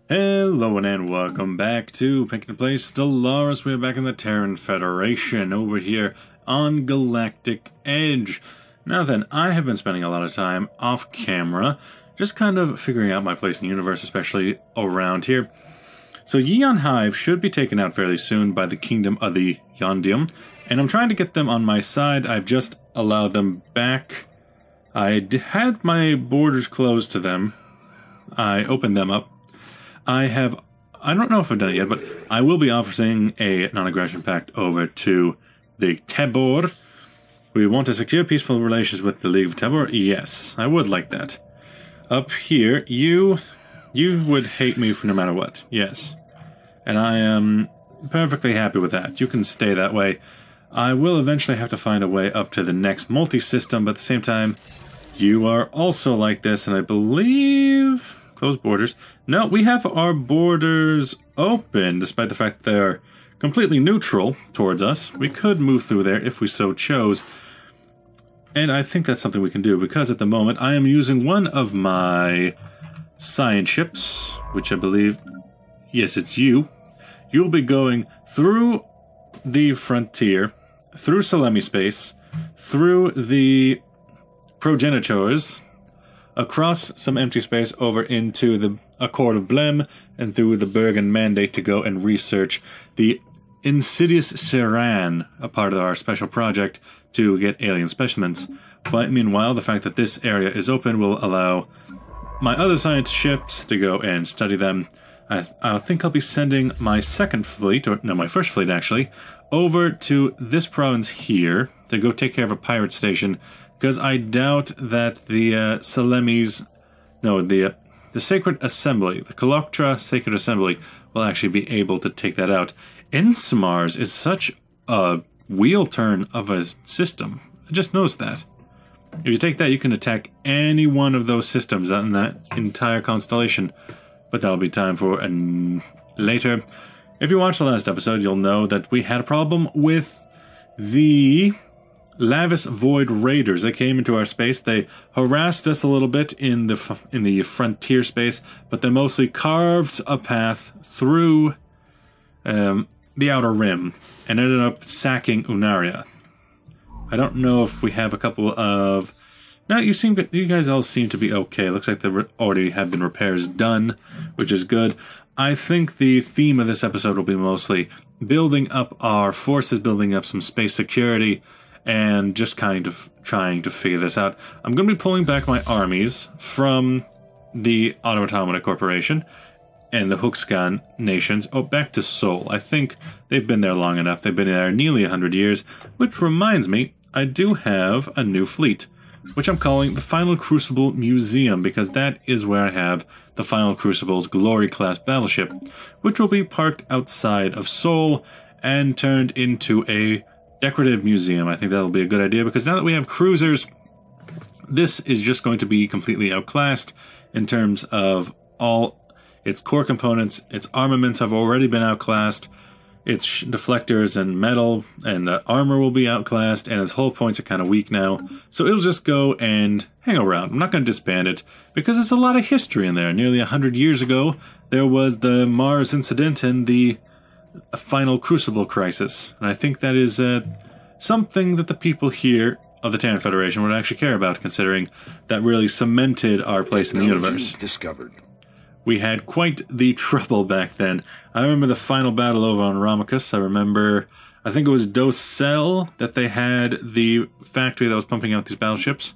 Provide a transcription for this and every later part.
Hello and welcome back to Roleplay Stellaris. We're back in the Terran Federation over here on Galactic Edge. Now then, I have been spending a lot of time off camera, just kind of figuring out my place in the universe, especially around here. So Yeon Hive should be taken out fairly soon by the Kingdom of the Yondium, and I'm trying to get them on my side. I've just allowed them back. I had my borders closed to them. I opened them up. I don't know if I've done it yet, but I will be offering a non-aggression pact over to the Tabor. We want to secure peaceful relations with the League of Tabor? Yes, I would like that. Up here, you would hate me for no matter what. Yes. And I am perfectly happy with that. You can stay that way. I will eventually have to find a way up to the next multi-system, but at the same time, you are also like this, and I believe... Closed borders. No, we have our borders open, despite the fact they're completely neutral towards us. We could move through there if we so chose. And I think that's something we can do, because at the moment I am using one of my science ships, which I believe... Yes, it's you. You'll be going through the frontier, through Celimy space, through the progenitors, across some empty space over into the Accord of Blem, and through the Bergen Mandate to go and research the insidious Terran, a part of our special project to get alien specimens. But meanwhile, the fact that this area is open will allow my other science ships to go and study them. I think I'll be sending my second fleet, or no, my first fleet actually, over to this province here to go take care of a pirate station, because I doubt that the the Sacred Assembly, the Coloctra Sacred Assembly, will actually be able to take that out. Insmars is such a wheel turn of a system. I just noticed that. If you take that, you can attack any one of those systems in that entire constellation, but that'll be time for later. If you watched the last episode, you'll know that we had a problem with the Lavis Void Raiders. They came into our space. They harassed us a little bit in the frontier space, but they mostly carved a path through the outer rim and ended up sacking Unaria. I don't know if we have a couple of... No, you guys all seem to be okay. Looks like there already have been repairs done, which is good. I think the theme of this episode will be mostly building up our forces, building up some space security, and just kind of trying to figure this out. I'm going to be pulling back my armies from the Automata Corporation and the Huxgan nations back to Sol. I think they've been there long enough. They've been there nearly 100 years, which reminds me, I do have a new fleet, which I'm calling the Final Crucible Museum, because that is where I have the Final Crucible's Glory-class battleship, which will be parked outside of Sol and turned into a decorative museum. I think that'll be a good idea, because now that we have cruisers, this is just going to be completely outclassed in terms of all its core components. Its armaments have already been outclassed. Its deflectors and metal and armor will be outclassed, and its hull points are kind of weak now. So it'll just go and hang around. I'm not going to disband it, because there's a lot of history in there. Nearly 100 years ago, there was the Mars incident and the Final Crucible crisis. And I think that is something that the people here of the Terran Federation would actually care about, considering that really cemented our place in the universe. Discovered. We had quite the trouble back then. I remember the final battle over on Ramacus. I think it was Docel that they had the factory that was pumping out these battleships.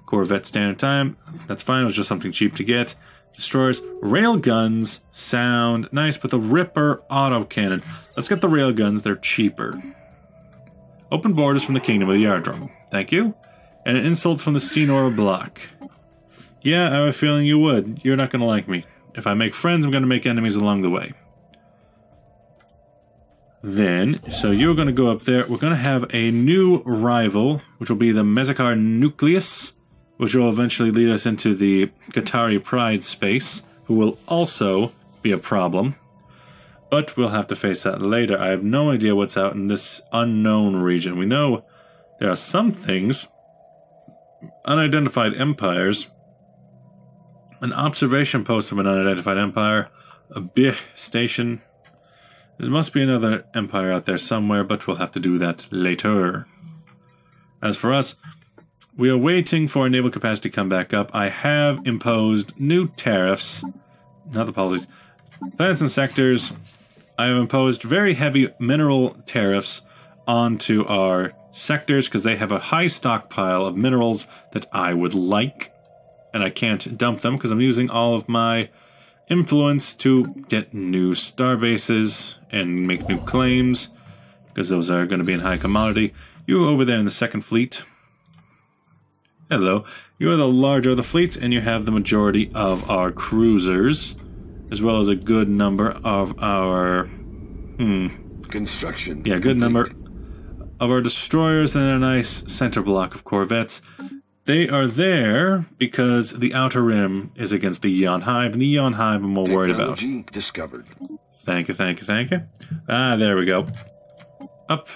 Corvette standard time. That's fine, it was just something cheap to get. Destroyers. Rail guns sound nice, but the Ripper autocannon. Let's get the rail guns, they're cheaper. Open borders from the Kingdom of the Yardrum. Thank you. And an insult from the Senor Block. Yeah, I have a feeling you would. You're not going to like me. If I make friends, I'm going to make enemies along the way. Then, so you're going to go up there. We're going to have a new rival, which will be the Mezakar Nucleus, which will eventually lead us into the Qatari Pride space, who will also be a problem. But we'll have to face that later. I have no idea what's out in this unknown region. We know there are some things, unidentified empires, an observation post of an unidentified empire, a big station. There must be another empire out there somewhere, but we'll have to do that later. As for us, we are waiting for our naval capacity to come back up. I have imposed new tariffs, not the policies, planets and sectors. I have imposed very heavy mineral tariffs onto our sectors because they have a high stockpile of minerals that I would like, and I can't dump them because I'm using all of my influence to get new star bases and make new claims, because those are going to be in high commodity. You over there in the second fleet. Hello. You are the larger of the fleets, and you have the majority of our cruisers, as well as a good number of our... Construction. Yeah, good number of our destroyers and a nice center block of corvettes. They are there because the Outer Rim is against the Eon Hive, and the Eon Hive I'm more worried about. Discovered. Thank you, thank you, thank you. Ah, there we go. Up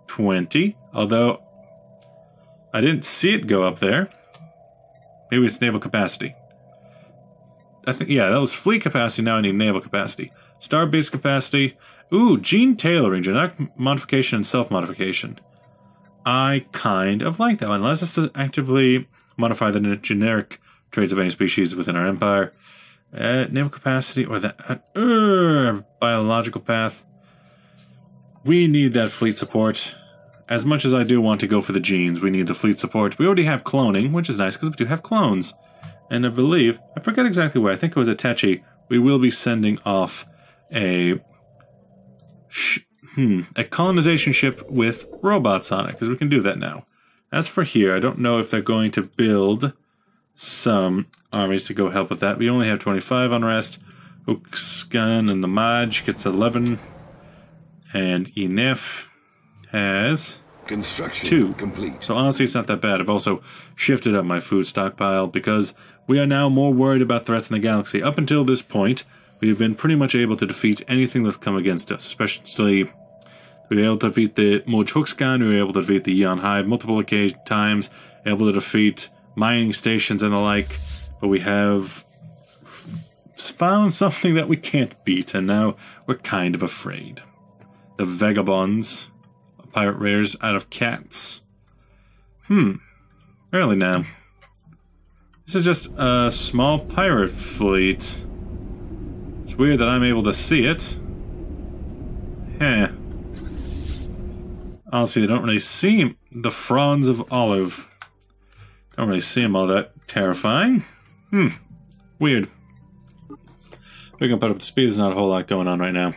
20, although I didn't see it go up there. Maybe it's naval capacity. I think, yeah, that was fleet capacity, now I need naval capacity. Starbase capacity. Ooh, gene tailoring, genetic modification and self-modification. I kind of like that one. Allows us to actively modify the generic traits of any species within our empire. Naval capacity or that biological path. We need that fleet support. As much as I do want to go for the genes, we need the fleet support. We already have cloning, which is nice because we do have clones. And I believe, I forget exactly where, I think it was Atechi, we will be sending off a colonization ship with robots on it, because we can do that now. As for here, I don't know if they're going to build some armies to go help with that. We only have 25 unrest. Uxgan and the Maj gets 11. And Enef has Construction 2. Complete. So honestly, it's not that bad. I've also shifted up my food stockpile because we are now more worried about threats in the galaxy. Up until this point, we've been pretty much able to defeat anything that's come against us, especially we were able to defeat the Mochuxkan, we were able to defeat the Eon Hive multiple times, able to defeat mining stations and the like, but we have found something that we can't beat, and now we're kind of afraid. The Vagabonds, pirate raiders out of cats. Really now. This is just a small pirate fleet. It's weird that I'm able to see it. Honestly, I don't really see the fronds of olive. Don't really see them all that terrifying. Weird. We can put up the speed. There's not a whole lot going on right now.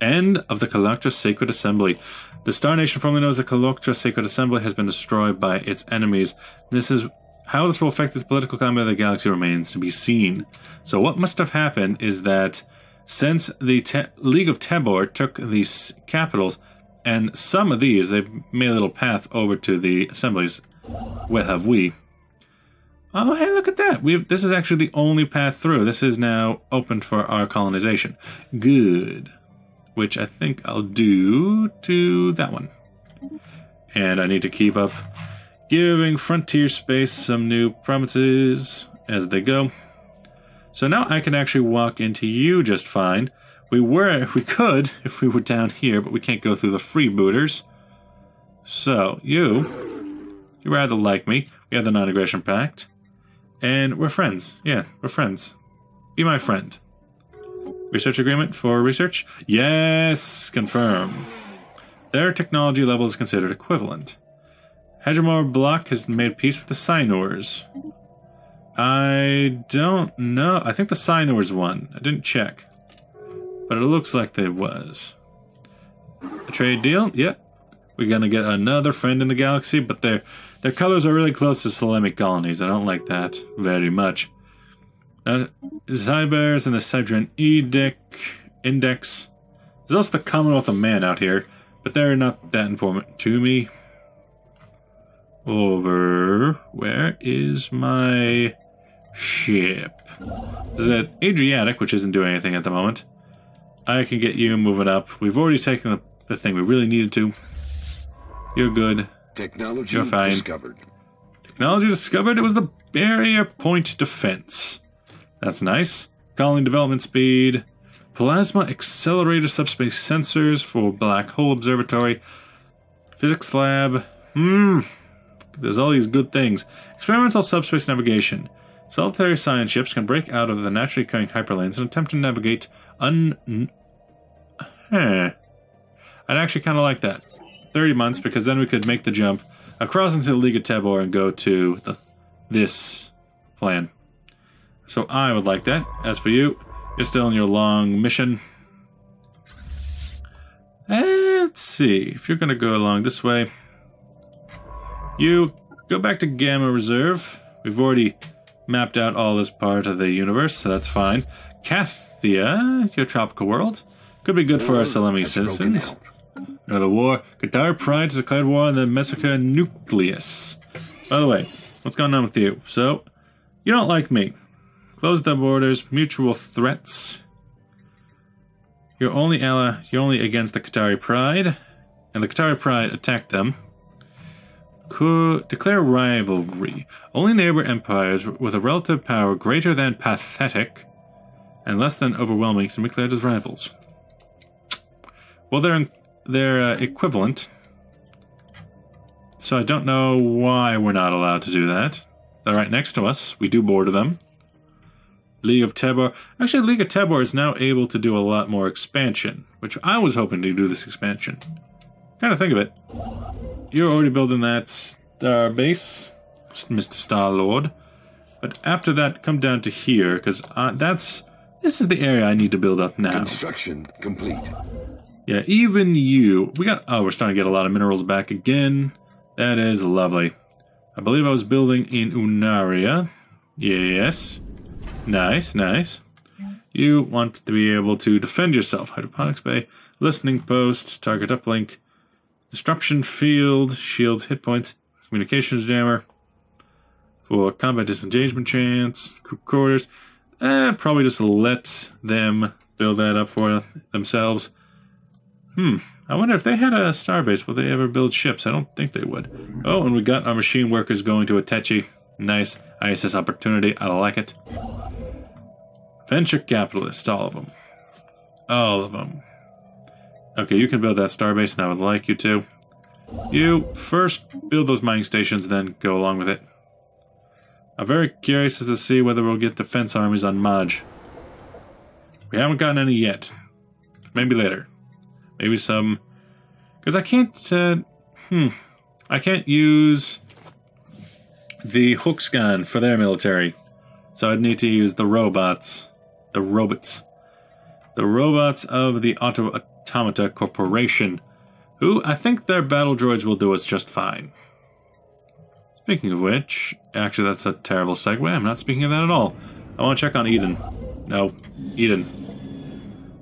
End of the Collectra Sacred Assembly. The Star Nation formerly known as the Collectra Sacred Assembly has been destroyed by its enemies. This is how this will affect the political climate of the galaxy remains to be seen. So what must have happened is that since the League of Tebor took these capitals, and some of these, they've made a little path over to the assemblies. Where have we? Oh, hey, look at that. This is actually the only path through. This is now open for our colonization. Good. Which I think I'll do to that one. And I need to keep up giving Frontier Space some new provinces as they go. So now I can actually walk into you just fine. We could if we were down here, but we can't go through the freebooters. So you rather like me. We have the non-aggression pact. And we're friends. Yeah, we're friends. Be my friend. Research agreement for research? Yes, confirm. Their technology level is considered equivalent. Hegemor Block has made peace with the Sinors. I don't know. I think the Sinors won. I didn't check. But it looks like they was. A trade deal? Yep. We're gonna get another friend in the galaxy, but their colors are really close to Celimy Colonies. I don't like that very much. Zybers and the Cedron Index. There's also the Commonwealth of Man out here, but they're not that important to me. Over... where is my ship? This is at Adriatic, which isn't doing anything at the moment. I can get you moving up. We've already taken the thing we really needed to. You're good. Technology You're fine. discovered. Technology discovered? It was the barrier point defense. That's nice. Colony development speed. Plasma accelerator subspace sensors for black hole observatory. Physics lab. There's all these good things. Experimental subspace navigation. Solitary science ships can break out of the naturally occurring hyperlanes and attempt to navigate I'd actually kind of like that. 30 months, because then we could make the jump across into the League of Tabor and go to this plan. So I would like that. As for you, you're still in your long mission. Let's see. If you're going to go along this way, you go back to Gamma Reserve. We've already mapped out all this part of the universe, so that's fine. Cathia, your tropical world. Could be good for our Celimy citizens. Another war. Qatar Pride has declared war on the Mesoka nucleus. By the way, what's going on with you? So, you don't like me. Close the borders. Mutual threats. You're only against the Qatari Pride. And the Qatari Pride attacked them. Declare rivalry. Only neighbor empires with a relative power greater than pathetic and less than overwhelming can be declared as rivals. Well, they're equivalent, so I don't know why we're not allowed to do that. They're right next to us. We do border them. League of Tabor. Actually, League of Tabor is now able to do a lot more expansion, which I was hoping to do this expansion. Kind of think of it. You're already building that star base, Mr. Star-Lord. But after that, come down to here, because this is the area I need to build up now. Construction complete. Yeah, even you. We're starting to get a lot of minerals back again. That is lovely. I believe I was building in Unaria. Yes. Nice, nice. You want to be able to defend yourself. Hydroponics bay, listening post, target uplink, disruption field, shield hit points, communications jammer, for combat disengagement chance, crew quarters. Probably just let them build that up for themselves. I wonder if they had a starbase, would they ever build ships? I don't think they would. Oh, and we got our machine workers going to Atechi. Nice. ISS opportunity. I like it. Venture capitalist. All of them. All of them. Okay, you can build that starbase, and I would like you to. You first build those mining stations, then go along with it. I'm very curious as to see whether we'll get defense armies on Maj. We haven't gotten any yet. Maybe later. Maybe some... Because I can't... I can't use the Hookscan for their military. So I'd need to use the robots. The robots. The robots of the Automata Corporation. Who, I think their battle droids will do us just fine. Speaking of which... Actually, that's a terrible segue. I'm not speaking of that at all. I want to check on Eden. No. Eden.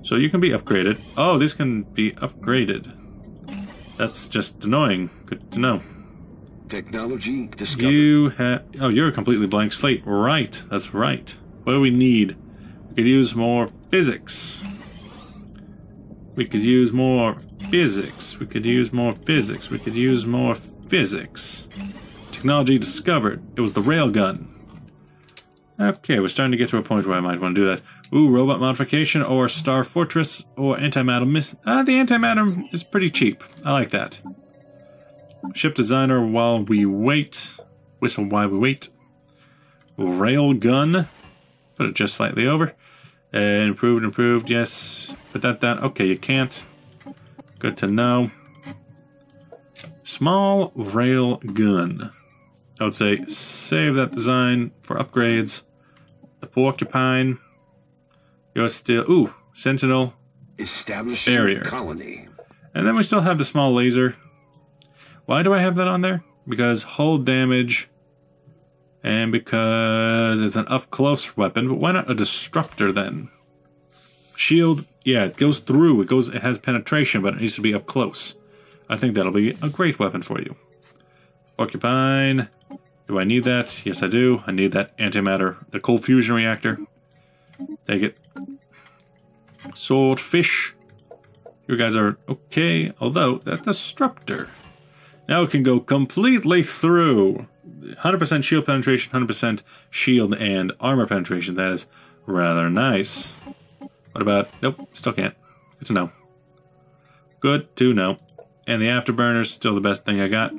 So you can be upgraded. Oh, these can be upgraded. That's just annoying. Good to know. Technology discovered. You have... Oh, you're a completely blank slate. Right. That's right. What do we need? We could use more physics. We could use more physics. We could use more physics. We could use more physics. Technology discovered. It was the railgun. Okay, we're starting to get to a point where I might want to do that. Ooh, robot modification or star fortress or antimatter miss. The antimatter is pretty cheap. I like that. Ship designer while we wait. Whistle while we wait. Rail gun. Put it just slightly over. Improved, yes. Put that down. Okay, you can't. Good to know. Small rail gun. I would say save that design for upgrades. The porcupine. You're still... Ooh, sentinel. Establishing barrier. Colony. And then we still have the small laser. Why do I have that on there? Because hull damage. And because it's an up-close weapon. But why not a disruptor then? Shield. Yeah, it goes through. It has penetration, but it needs to be up close. I think that'll be a great weapon for you. Porcupine. Do I need that? Yes, I do. I need that antimatter. The cold fusion reactor. Take it. Swordfish. You guys are okay. Although, that disruptor. Now it can go completely through. 100% shield penetration, 100% shield and armor penetration. That is Rather nice. What about... Nope, still can't. Good to know. Good to know. And the afterburner's still the best thing I got.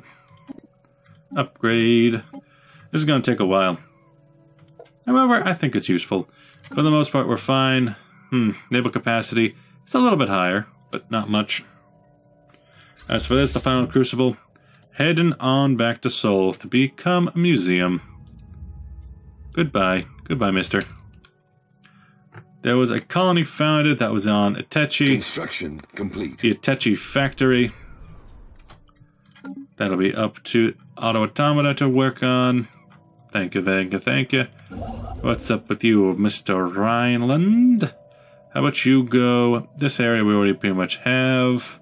Upgrade. This is going to take a while. However, I think it's useful. For the most part, we're fine. Naval capacity. It's a little bit higher, but not much. As for this, the final crucible. Heading on back to Sol to become a museum. Goodbye. Goodbye, mister. There was a colony founded that was on Atechi. Construction complete. The Atechi factory. That'll be up to Auto Automata to work on. Thank you, thank you, thank you. What's up with you, Mr. Rhineland? How about you go? This area we already pretty much have.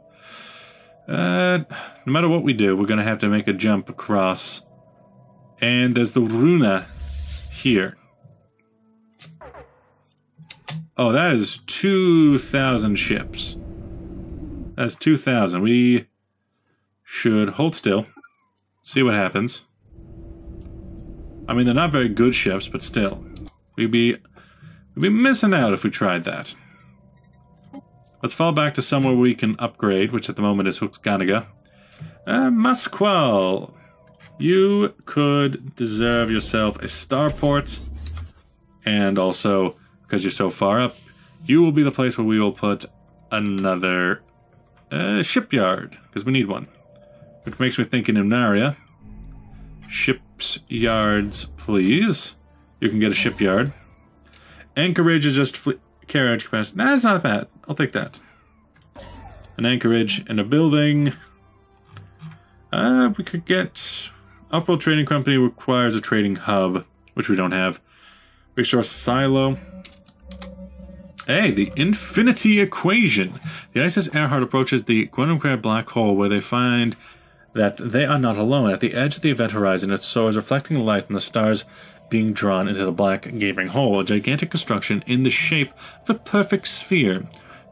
No matter what we do, we're going to have to make a jump across. And there's the Runa here. Oh, that is 2,000 ships. That's 2,000. We should hold still. See what happens. I mean, they're not very good ships, but still. We'd be missing out if we tried that. Let's fall back to somewhere we can upgrade, which at the moment is Huxganiga. Masqual, you could deserve yourself a starport. And also, because you're so far up, you will be the place where we will put another shipyard, because we need one. Which makes me think in Imnaria. Ships yards, please. You can get a shipyard. Anchorage is just carriage capacity. Nah, that's not bad. I'll take that. An anchorage and a building. We could get... Upworld Trading Company requires a trading hub, which we don't have. Resource silo. Hey, the infinity equation. The ISS Earhart approaches the quantum black hole where they find that they are not alone. At the edge of the event horizon, it soars, reflecting light and the stars being drawn into the black gaping hole, a gigantic construction in the shape of a perfect sphere.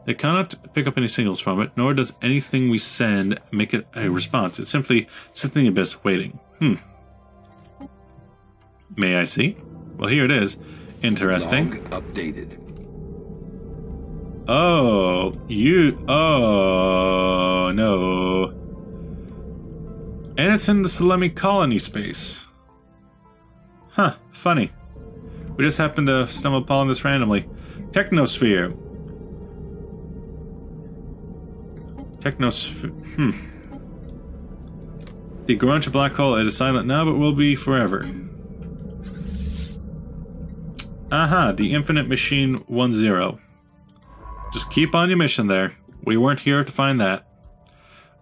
They cannot pick up any signals from it, nor does anything we send make it a response. It simply sits in the abyss waiting. May I see? Well, here it is. Interesting. Log updated. Oh, you... Oh, no. And it's in the Celimy Colony space. Huh, funny. We just happened to stumble upon this randomly. Technosphere. Technosphere. The Garancha black hole, it is silent now, but will be forever. Aha, the Infinite Machine 1-0. Just keep on your mission there. We weren't here to find that.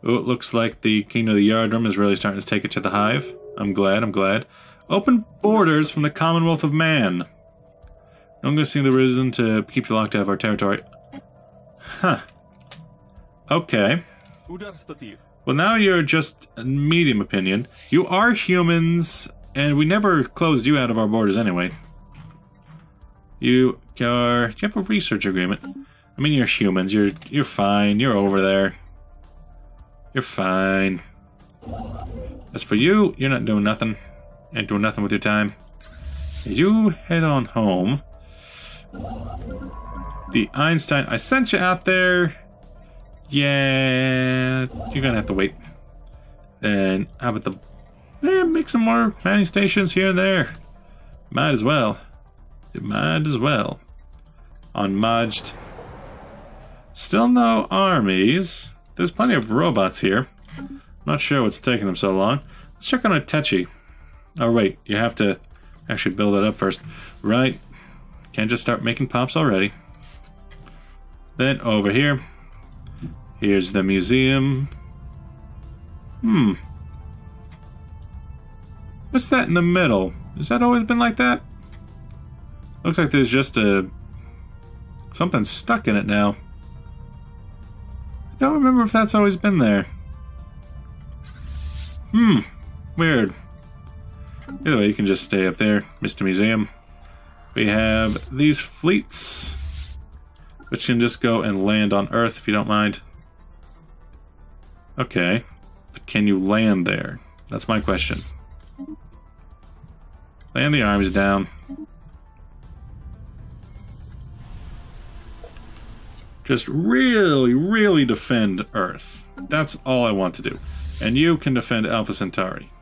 Oh, it looks like the King of the Yardroom is really starting to take it to the hive. I'm glad, I'm glad. Open borders from the Commonwealth of Man. I'm going to see the reason to keep you locked out of our territory. Huh. Okay. Well, now you're just a medium opinion. You are humans, and we never closed you out of our borders anyway. You are... Do you have a research agreement? I mean, you're humans. You're fine. You're over there. You're fine. As for you, you're not doing nothing. Ain't doing nothing with your time. You head on home. The Einstein... I sent you out there. Yeah... You're gonna have to wait. Then, how about the... Yeah, make some more manning stations here and there. Might as well. You might as well. Unmudged. Still no armies. There's plenty of robots here. Not sure what's taking them so long. Let's check on Atechi. Oh wait, you have to actually build it up first. Right. Can't just start making pops already. Then over here. Here's the museum. What's that in the middle? Has that always been like that? Looks like there's just something stuck in it now. I don't remember if that's always been there. Weird. Either way, you can just stay up there, Mr. Museum. We have these fleets, which can just go and land on Earth if you don't mind. Okay. But can you land there? That's my question. Land the armies down. Just really, really defend Earth. That's all I want to do. And you can defend Alpha Centauri.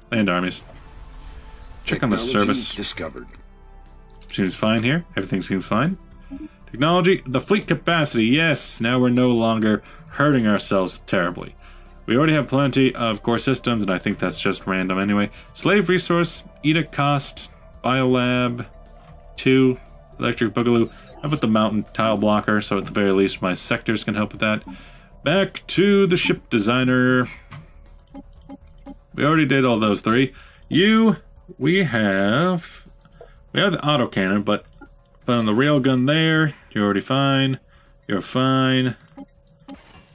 Land armies. Check on the service. Discovered. Seems fine here. Everything seems fine. Technology, the fleet capacity. Yes, now we're no longer hurting ourselves terribly. We already have plenty of core systems, and I think that's just random anyway. Slave resource, edict cost, biolab, 2, electric boogaloo. How about the mountain tile blocker, so at the very least my sectors can help with that. Back to the ship designer. We already did all those 3. We have the autocannon, but on the railgun there, you're already fine. You're fine.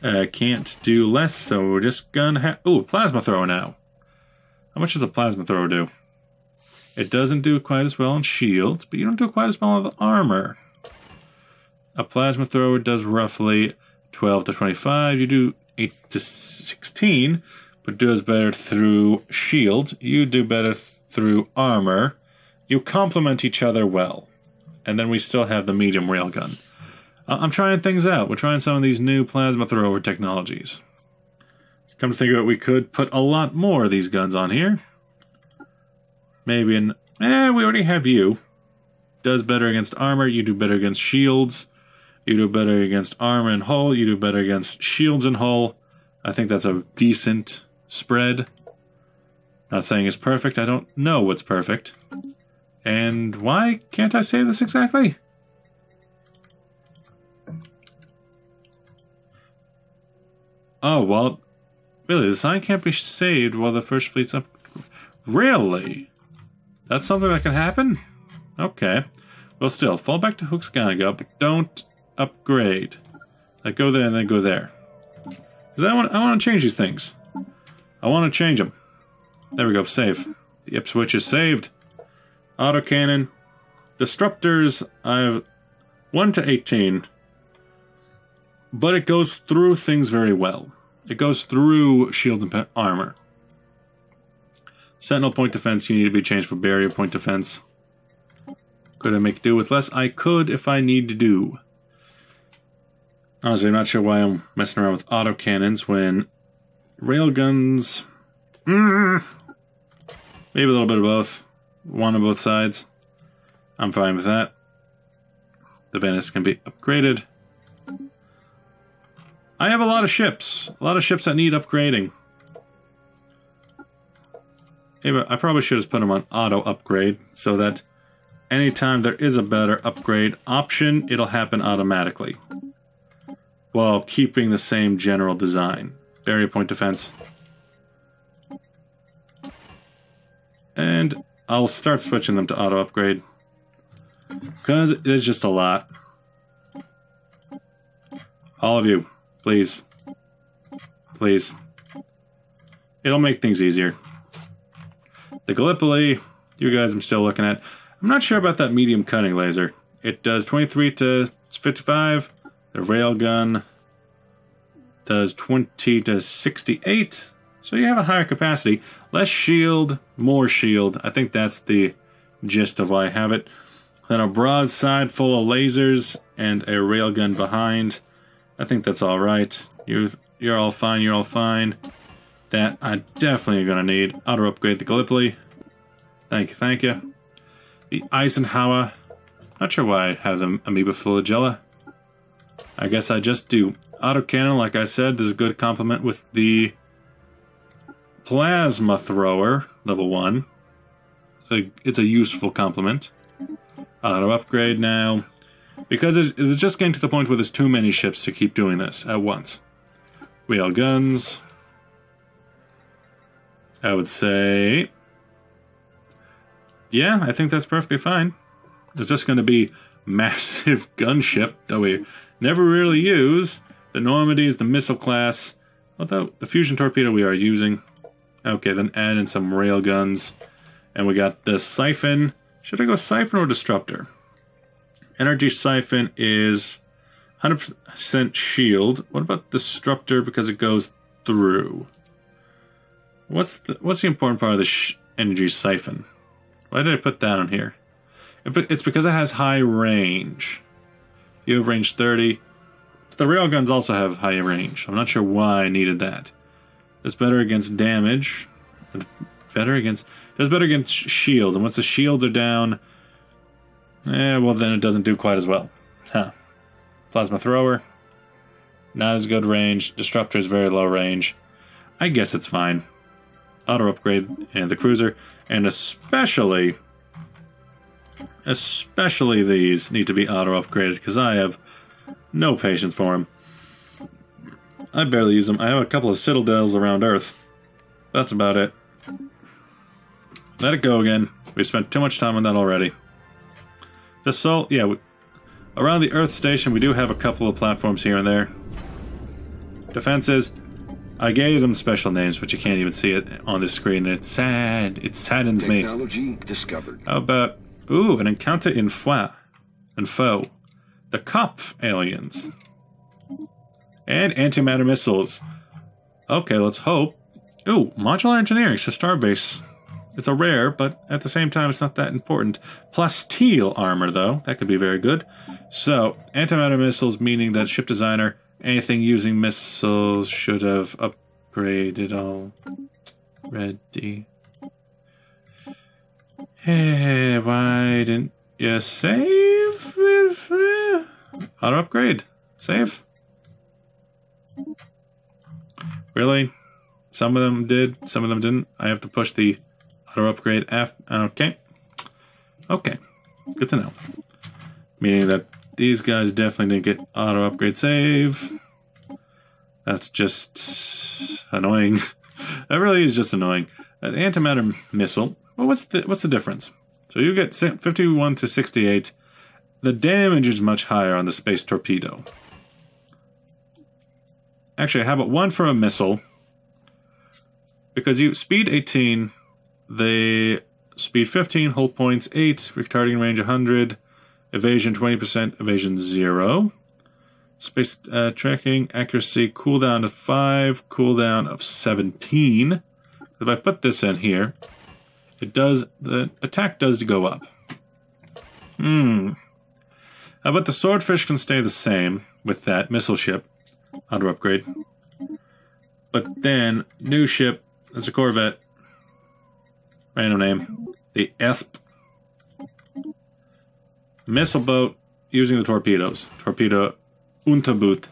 Can't do less, so we're just gonna have... Ooh, plasma thrower now. How much does a plasma thrower do? It doesn't do quite as well on shields, but you don't do quite as well on the armor. A plasma thrower does roughly 12 to 25. You do 8 to 16, but does better through shields. You do better through armor. You complement each other well. And then we still have the medium railgun. I'm trying things out. We're trying some of these new plasma thrower technologies. Come to think of it, we could put a lot more of these guns on here. Maybe we already have you. Does better against armor. You do better against shields. You do better against armor and hull. You do better against shields and hull. I think that's a decent spread. Not saying it's perfect. I don't know what's perfect. And why can't I say this exactly? Oh, well, really, the sign can't be saved while the first fleet's up. Really? That's something that can happen? Okay. Well, still, fall back to Hook's Ganaga, but don't upgrade. Like, go there and then go there. Because I want to change these things. I want to change them. There we go, save. The Ipswich is saved. Autocannon. Disruptors, I have 1 to 18. But it goes through things very well. It goes through shields and armor. Sentinel point defense, you need to be changed for barrier point defense. Could I make do with less? I could if I need to do. Honestly, I'm not sure why I'm messing around with autocannons when railguns... maybe a little bit of both. One on both sides. I'm fine with that. The Venice can be upgraded. I have a lot of ships. A lot of ships that need upgrading. Hey, but I probably should have put them on auto upgrade so that anytime there is a better upgrade option, it'll happen automatically. While keeping the same general design. Barrier point defense. And I'll start switching them to auto upgrade. Because it is just a lot. All of you. Please. Please. It'll make things easier. The Gallipoli, you guys I'm still looking at. I'm not sure about that medium cutting laser. It does 23 to 55. The railgun does 20 to 68. So you have a higher capacity. Less shield, more shield. I think that's the gist of why I have it. Then a broadside full of lasers and a railgun behind. I think that's all right. You're all fine. You're all fine. That I definitely gonna need. Auto upgrade the Gallipoli. Thank you. Thank you. The Eisenhower. Not sure why I have them amoeba flagella. I guess I just do. Autocannon, like I said, there's a good complement with the plasma thrower, level 1. So it's a useful complement. Auto upgrade now. Because it's just getting to the point where there's too many ships to keep doing this at once. Wheel guns. I would say... yeah, I think that's perfectly fine. There's just going to be massive gunship that we never really use. The Normandy is the missile class. Although the fusion torpedo we are using. Okay, then add in some rail guns. And we got the siphon. Should I go siphon or disruptor? Energy siphon is 100% shield. What about disruptor because it goes through? What's the important part of the energy siphon? Why did I put that on here? It's because it has high range. You have range 30. But the railguns also have high range. I'm not sure why I needed that. It's better against damage. Does better against shields. And once the shields are down, well then it doesn't do quite as well. Huh. Plasma thrower. Not as good range. Disruptor is very low range. I guess it's fine. Auto upgrade and the cruiser. And especially these need to be auto upgraded because I have no patience for them. I barely use them. I have a couple of citadels around Earth. That's about it. Let it go again. We spent too much time on that already. Around the Earth station we do have a couple of platforms here and there. Defenses. I gave them special names, but you can't even see it on the screen. It's sad. It saddens me. Technology discovered. How about... Ooh, an encounter in foe. The Kopf aliens. And antimatter missiles. Okay, let's hope. Ooh, modular engineering, so starbase. It's a rare, but at the same time, it's not that important. Plasteel armor, though. That could be very good. So, antimatter missiles, meaning that ship designer, anything using missiles should have upgraded already. Hey, why didn't you save? Auto upgrade. Save. Really? Some of them did, some of them didn't. I have to push the auto upgrade after. Okay. Okay. Good to know. Meaning that these guys definitely didn't get auto upgrade save. That's just annoying. That really is just annoying. An antimatter missile. Well, what's the difference? So you get 51 to 68. The damage is much higher on the space torpedo. Actually, how about one for a missile? Because you speed 18, the speed 15, hull points 8, retarding range 100, evasion 20%, evasion 0. Space tracking, accuracy, cooldown of 5, cooldown of 17. If I put this in here, the attack does go up. How about the swordfish can stay the same with that missile ship. Auto upgrade. But then, new ship, there's a Corvette. Random name. The ESP. Missile boat using the torpedoes. Torpedo Unterboot.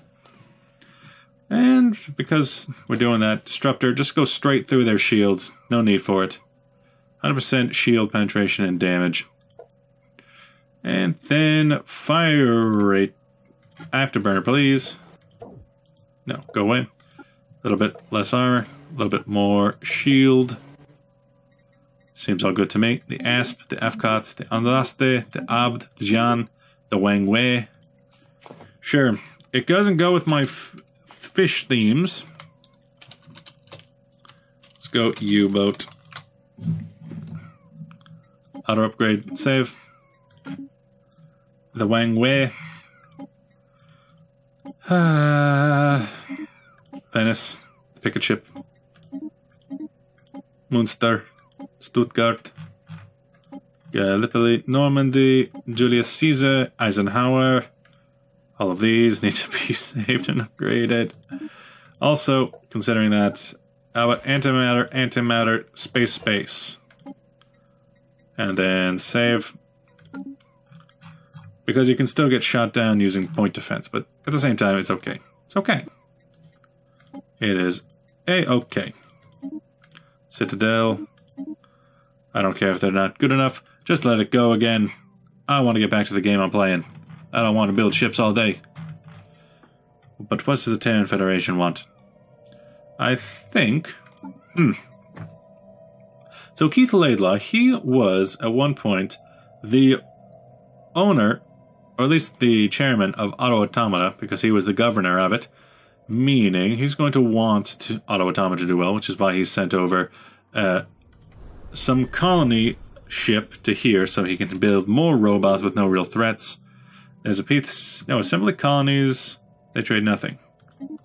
And because we're doing that, disruptor, just go straight through their shields. No need for it. 100% shield penetration and damage. And then fire rate. Afterburner, please. No, go away. A little bit less armor. A little bit more shield. Seems all good to me. The ASP, the FCOTS, the Andraste, the Abd, the Jan, the Wang Wei. Sure. It doesn't go with my fish themes. Let's go U-boat. Auto upgrade, save. The Wang Wei. Venice, pick a ship. Munster, Stuttgart, Gallipoli, Normandy, Julius Caesar, Eisenhower. All of these need to be saved and upgraded. Also, considering that, how about antimatter, space. And then save. Because you can still get shot down using point defense, but at the same time, it's okay. It's okay. It is A-okay. Citadel. I don't care if they're not good enough. Just let it go again. I want to get back to the game I'm playing. I don't want to build ships all day. But what does the Terran Federation want? I think... So Keith Laidlaw, he was, at one point, the owner, or at least the chairman of Auto Automata, because he was the governor of it, meaning he's going to want Auto Automata to do well, which is why he sent over some colony ship to here so he can build more robots with no real threats. There's a piece... No, assembly colonies, they trade nothing.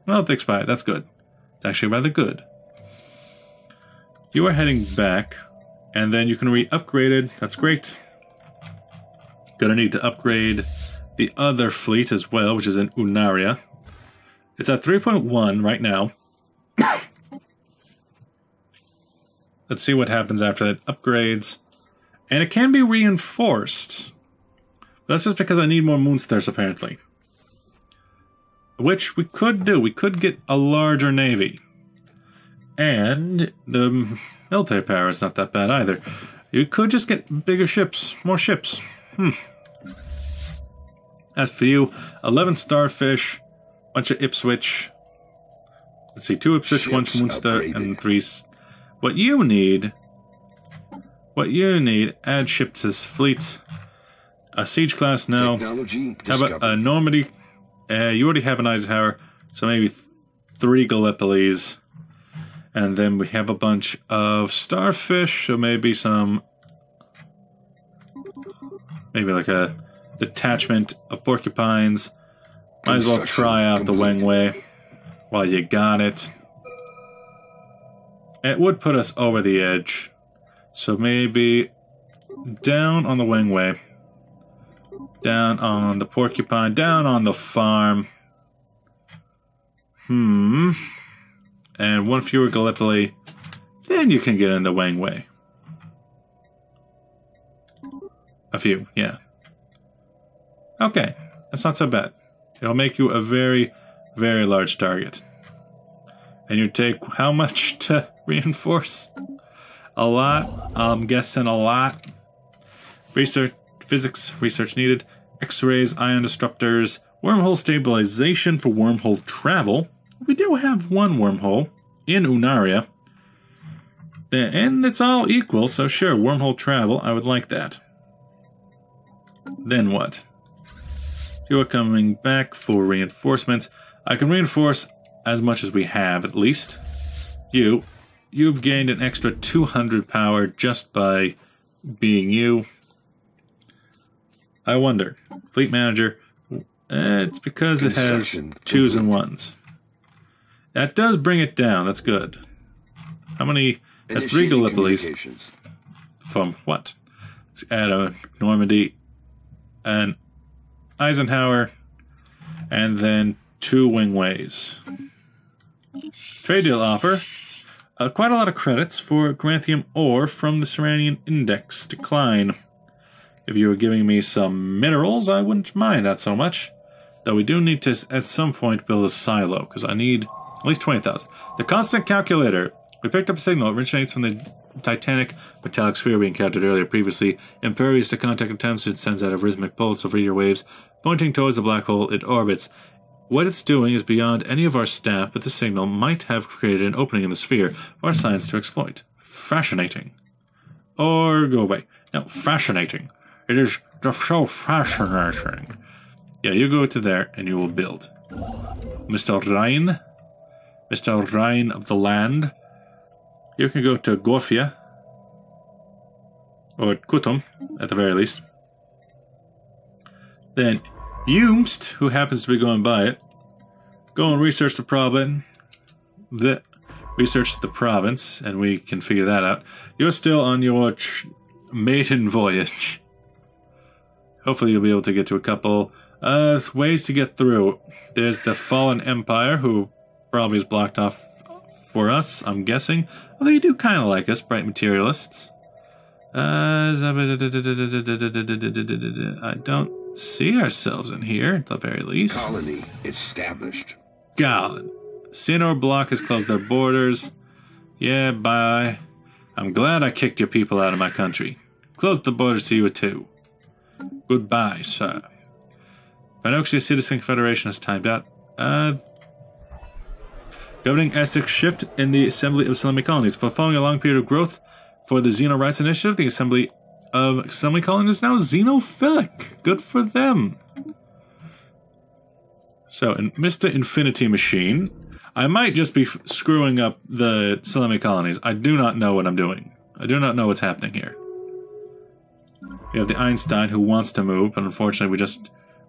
Well, they expire. That's good. It's actually rather good. You are heading back, and then you can re-upgrade it. That's great. Gonna need to upgrade the other fleet as well, which is in Unaria. It's at 3.1 right now. Let's see what happens after that. Upgrades. And it can be reinforced. That's just because I need more moonstars, apparently. Which we could do. We could get a larger navy. And the military power is not that bad either. You could just get bigger ships. More ships. As for you, 11 starfish, bunch of Ipswich. Let's see, 2 Ipswich, 1 Moonstar, and 3... What you need, add ship to fleet. A siege class now. How about a Normandy? You already have an Eisenhower, so maybe 3 Gallipolis. And then we have a bunch of starfish, so maybe some... Maybe like a detachment of porcupines. Might as well try out the Wengwei while you got it. It would put us over the edge. So maybe down on the Wengwei. Down on the porcupine. Down on the farm. And 1 fewer Gallipoli. Then you can get in the Wengwei. A few, yeah. Okay, that's not so bad. It'll make you a very, very large target. And you take how much to reinforce? A lot. I'm guessing a lot. Research, physics, research needed. X-rays, ion disruptors, wormhole stabilization for wormhole travel. We do have 1 wormhole in Unaria. And it's all equal, so sure, wormhole travel, I would like that. Then what? You are coming back for reinforcements. I can reinforce as much as we have, at least. You've gained an extra 200 power just by being you. I wonder. Fleet manager. It's because it has 2s and 1s. That does bring it down. That's good. How many? That's 3 Gallipolis. From what? Let's add a Normandy, an Eisenhower, and then 2 Wingways. Trade deal offer. Quite a lot of credits for Granthium ore from the Serranian Index. Decline. If you were giving me some minerals, I wouldn't mind that so much. Though we do need to, at some point, build a silo, because I need at least 20,000. The constant calculator. We picked up a signal. It originates from the Titanic metallic sphere we encountered earlier previously. Impervious to contact attempts, it sends out a rhythmic pulse of radio waves, pointing towards the black hole it orbits. What it's doing is beyond any of our staff, but the signal might have created an opening in the sphere for our science to exploit. Fascinating. Or go away. No, fascinating. It is just so fascinating. Yeah, you go to there and you will build. Mr. Rhine. Mr. Rhine of the land. You can go to Gorfia. Or Kutum, at the very least. Then Jumst, who happens to be going by it, go and research the province. Research the province, and we can figure that out. You're still on your maiden voyage. Hopefully you'll be able to get to a couple ways to get through. There's the Fallen Empire, who probably is blocked off for us, I'm guessing. Although you do kind of like us, bright materialists. I don't see ourselves in here, at the very least. Colony established. God. Sinor Block has closed their borders. Yeah, bye. I'm glad I kicked your people out of my country. Closed the borders to you too. Goodbye, sir. Panoxia Citizen Confederation has timed out. Governing Essex shift in the Assembly of Celimy Colonies. For following a long period of growth for the Xeno Rights Initiative, the Assembly of Celimy Colonies is now xenophilic. Good for them. So, Mr. Infinity Machine, I might just be screwing up the Celimy Colonies. I do not know what I'm doing. I do not know what's happening here. We have the Einstein who wants to move, but unfortunately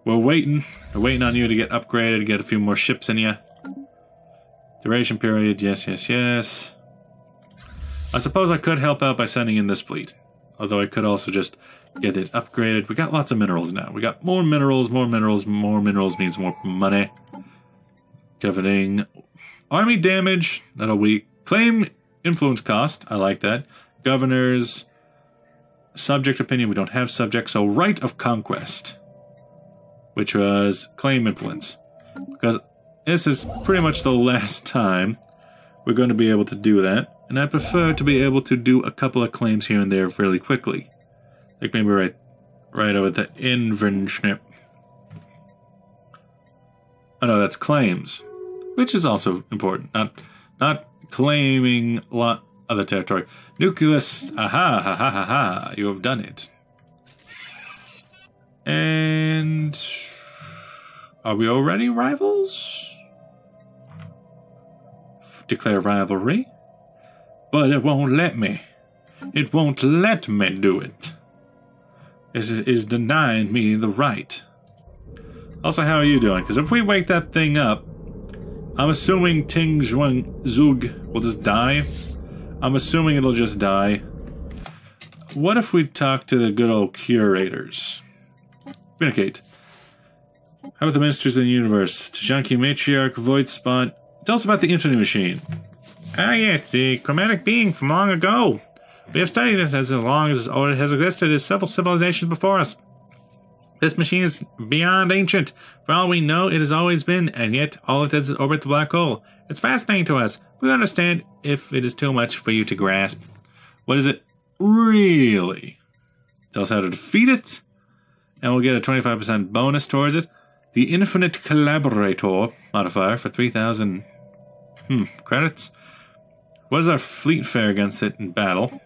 we're waiting. We're waiting on you to get upgraded, get a few more ships in you. Duration period, yes, yes, yes. I suppose I could help out by sending in this fleet. Although I could also just get it upgraded. We got lots of minerals now. We got more minerals, more minerals, more minerals means more money. Governing army damage. That'll we claim influence cost. I like that. Governors. Subject opinion. We don't have subject. So right of conquest. Which was claim influence. Because this is pretty much the last time we're going to be able to do that. And I prefer to be able to do a couple of claims here and there fairly quickly. Like maybe right over the invention. Oh no, that's claims. Which is also important. Not claiming a lot of the territory. Nucleus, aha, ha ha ha ha, you have done it. And are we already rivals? Declare rivalry. But it won't let me. It won't let me do it. It is denying me the right. Also, how are you doing? Because if we wake that thing up, I'm assuming Ting Zhuang Zug will just die. I'm assuming it'll just die. What if we talk to the good old curators? Communicate. How about the ministers of the universe? Tajanki Matriarch, Void Spot. Tell us about the Infinity Machine. Ah yes, the chromatic being from long ago. We have studied it as long as it has existed as several civilizations before us. This machine is beyond ancient. For all we know, it has always been, and yet all it does is orbit the black hole. It's fascinating to us. We understand if it is too much for you to grasp. What is it really? Tell us how to defeat it, and we'll get a 25% bonus towards it. The Infinite Collaborator modifier for 3,000 credits. What is our fleet fare against it in battle?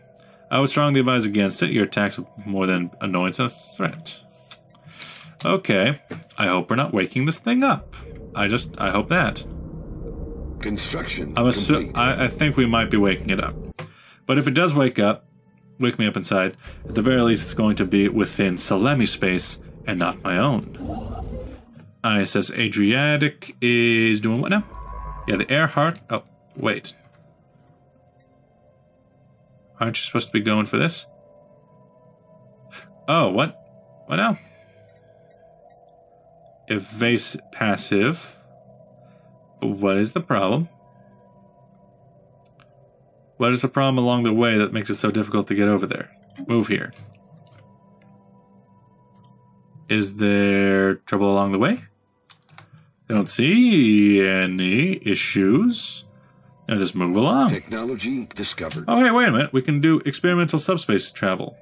I would strongly advise against it. Your attacks are more than annoyance and a threat. Okay. I hope we're not waking this thing up. I hope that. Construction I think we might be waking it up. But if it does wake me up inside, at the very least it's going to be within Celimy space and not my own. ISS Adriatic is doing what now? Yeah, the Earhart. Oh, wait. Aren't you supposed to be going for this? Oh, what? What now? Evase passive. What is the problem? What is the problem along the way that makes it so difficult to get over there? Move here. Is there trouble along the way? I don't see any issues. Now just move along. Technology discovered. Oh, hey, wait a minute. We can do experimental subspace travel.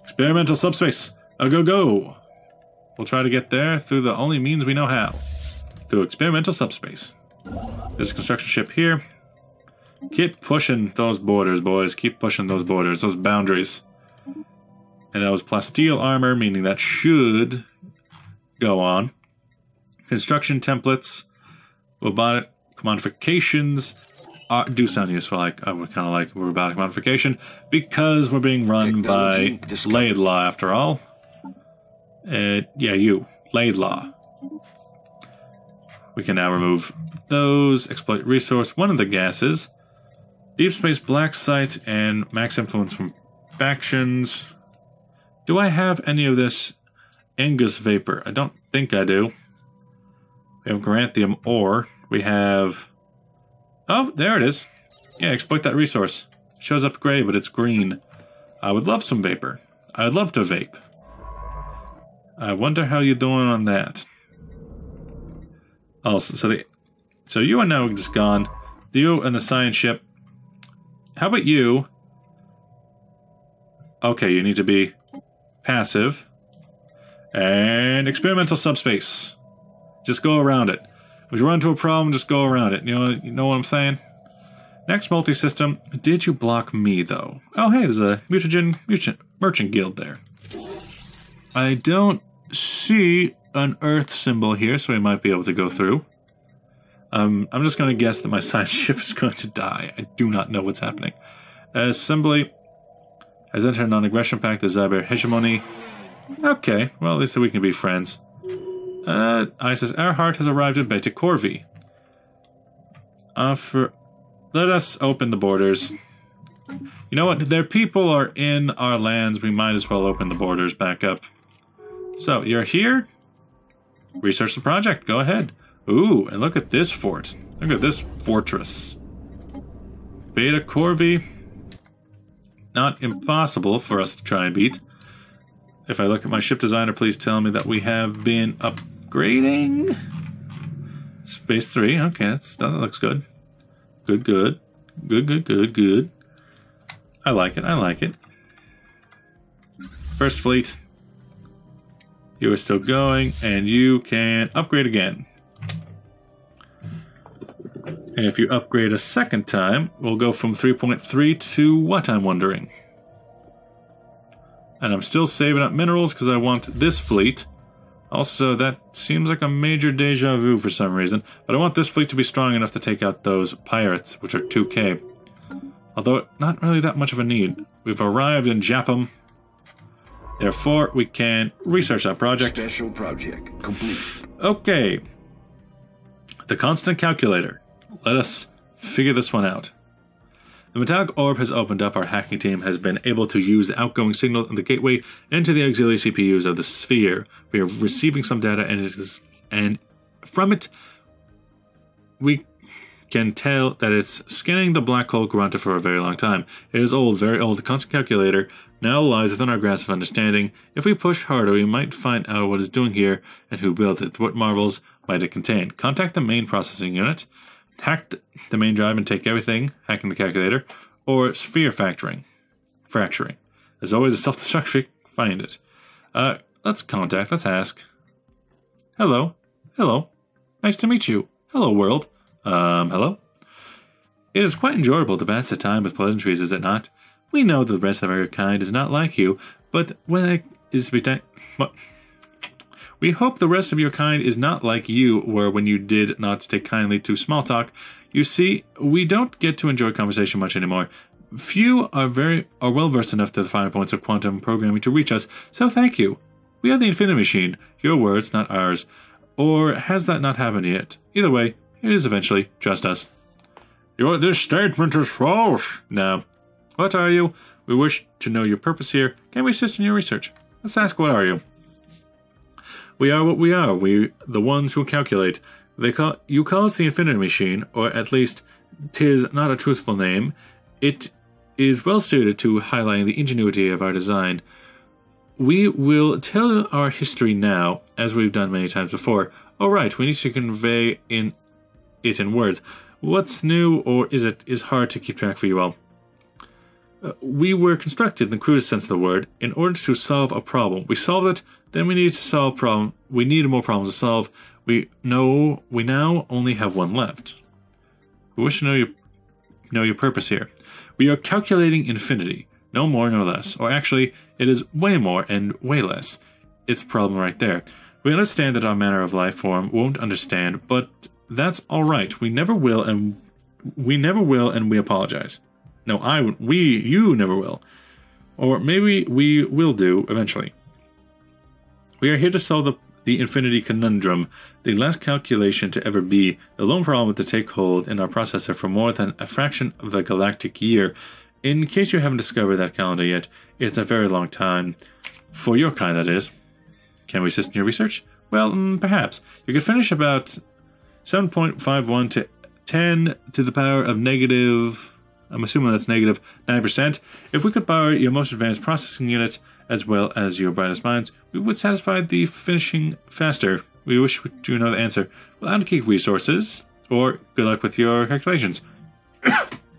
Experimental subspace. Go, go. We'll try to get there through the only means we know how. Through experimental subspace. There's a construction ship here. Keep pushing those borders, boys. Keep pushing those borders, those boundaries. And that was plasteel armor, meaning that should go on. Construction templates. Robotic modifications do sound useful. I would kind of like robotic modification because we're being run by Laidlaw after all. Yeah, you. Laidlaw. We can now remove those. Exploit resource. One of the gases. Deep space black site and max influence from factions. Do I have any of this Angus vapor? I don't think I do. We have Granthium ore. We have... Oh, there it is. Yeah, exploit that resource. It shows up gray, but it's green. I would love some vapor. I would love to vape. I wonder how you're doing on that. Also, so you are now just gone. You and the science ship. How about you? Okay, you need to be passive. And experimental subspace. Just go around it. If you run into a problem, just go around it. You know what I'm saying? Next multi-system. Did you block me, though? Oh, hey, there's a mutagen merchant guild there. I don't see an Earth symbol here, so we might be able to go through. I'm just going to guess that my science ship is going to die. I do not know what's happening. Assembly has entered a non-aggression pact, the Zyber hegemony. Okay, well, at least we can be friends. ISS Earhart has arrived in Beta Corvi. Let us open the borders. You know what? Their people are in our lands. We might as well open the borders back up. So, you're here? Research the project. Go ahead. Ooh, and look at this fort. Look at this fortress. Beta Corvi. Not impossible for us to try and beat. If I look at my ship designer, please tell me that we have been upgrading. Space 3. Okay, that looks good. Good. Good. I like it. I like it. First fleet. You are still going, and you can upgrade again. And if you upgrade a second time, we'll go from 3.3 to what, I'm wondering. And I'm still saving up minerals because I want this fleet. Also, that seems like a major deja vu for some reason. But I want this fleet to be strong enough to take out those pirates, which are 2k. Although, not really that much of a need. We've arrived in Japam. Therefore, we can research that project. Special project complete. Okay. The constant calculator. Let us figure this one out. The metallic orb has opened up. Our hacking team has been able to use the outgoing signal in the gateway into the auxiliary CPUs of the sphere. We are receiving some data, and from it, we can tell that it's scanning the black hole Granta for a very long time. It is old, very old. The constant calculator now lies within our grasp of understanding. If we push harder, we might find out what it's doing here and who built it. What marvels might it contain? Contact the main processing unit. Hack the main drive and take everything, hacking the calculator, or sphere fracturing. There's always a self-destruct. Find it. Let's contact. Let's ask. Hello. Nice to meet you. Hello, world. Hello? It is quite enjoyable to pass the time with pleasantries, is it not? We know that the rest of our kind is not like you, but when it is to be done... We hope the rest of your kind is not like you were when you did not take kindly to small talk. You see, we don't get to enjoy conversation much anymore. Few are well versed enough to the finer points of quantum programming to reach us, so thank you. We are the Infinity Machine, your words, not ours. Or has that not happened yet? Either way, it is eventually just us. This statement is false. No. What are you? We wish to know your purpose here. Can we assist in your research? Let's ask, what are you? We are what we are. We the ones who calculate. You call us the Infinity Machine, or at least 'tis not a truthful name. It is well suited to highlighting the ingenuity of our design. We will tell our history now, as we've done many times before. All right, we need to convey it in words. What's new, or is hard to keep track for you all. We were constructed, in the crudest sense of the word, in order to solve a problem. We solved it, then we needed to solve a problem. We needed more problems to solve. We now only have one left. We wish to know your purpose here. We are calculating infinity, no more, no less. Or actually, it is way more and way less. It's a problem right there. We understand that our manner of life form won't understand, but that's all right. We never will, and we apologize. No, you never will. Or maybe we will do eventually. We are here to solve the infinity conundrum, the last calculation to ever be, the lone problem to take hold in our processor for more than a fraction of a galactic year. In case you haven't discovered that calendar yet, it's a very long time. For your kind, that is. Can we assist in your research? Well, perhaps. You could finish about 7.51 to 10 to the power of negative... I'm assuming that's negative 9%. If we could borrow your most advanced processing unit, as well as your brightest minds, we would satisfy the finishing faster. We wish to know the answer. We'll allocate resources, or good luck with your calculations.